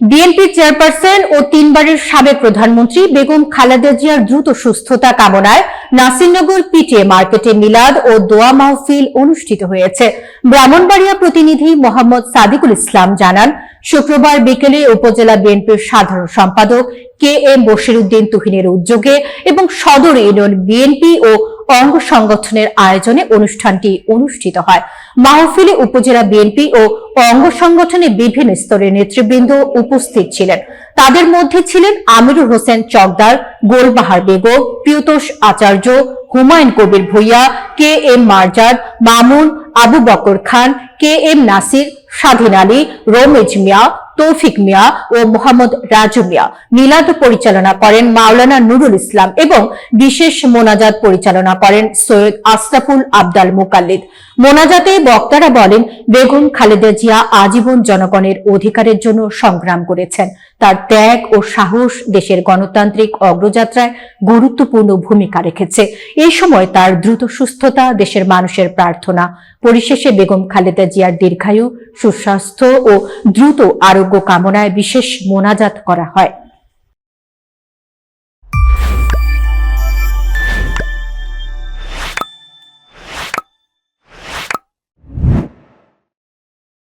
BNP chairperson ও তিনবারের সাবেক প্রধানমন্ত্রী বেগম খালেদা জিয়ার দ্রুত সুস্থতা কামনায় নাসিরনগর পিটিএ মার্কেটে মিলাদ ও দোয়া মাহফিল অনুষ্ঠিত হয়েছে। ব্রাহ্মণবাড়িয়া প্রতিনিধি মোহাম্মদ সাদিকুল ইসলাম জানান, শুক্রবার বিকেলে উপজেলা বিএনপির সাধারণ সম্পাদক কে এম বশিরউদ্দিন তুহিনের উদ্যোগে এবং সদর ইউনিয়ন বিএনপি ও অঙ্গ সংগঠনের আয়োজনে অনুষ্ঠানটি অনুষ্ঠিত হয়। মাহফিলে উপজেলা বিএনপি ও অঙ্গ সংগঠনের বিভিন্ন স্তরের নেতৃবৃন্দ উপস্থিত ছিলেন। তাদের মধ্যে ছিলেন আমিরুল হোসেন চকদার, গোলবাহার বেগম, প্রিয়তোষ আচার্য, হুমায়ুন কবির ভূঁইয়া, কে এম মারজান, মামুন, আবু বকর খান, কে এম নাসির, স্বাধীন আলী, রমেজ মিয়া, তৌফিক মিয়া ও মোহাম্মদ রাজু মিয়া। মিলাদ পরিচালনা করেন মাওলানা নুরুল ইসলাম এবং বিশেষ মোনাজাত পরিচালনা করেন সৈয়দ আশরাফুল আবদাল মুকাল্লিদ। মোনাজাতে বক্তারা বলেন, বেগম খালেদা জিয়া আজীবন জনগণের অধিকারের জন্য সংগ্রাম করেছেন। তার ত্যাগ ও সাহস দেশের গণতান্ত্রিক অগ্রযাত্রায় গুরুত্বপূর্ণ ভূমিকা রেখেছে। এই সময় তার দ্রুত সুস্থতা দেশের মানুষের প্রার্থনা। পরিশেষে বেগম খালেদা জিয়ার দীর্ঘায়ু, সুস্বাস্থ্য ও দ্রুত আরোগ্য কামনায় বিশেষ মোনাজাত করা হয়।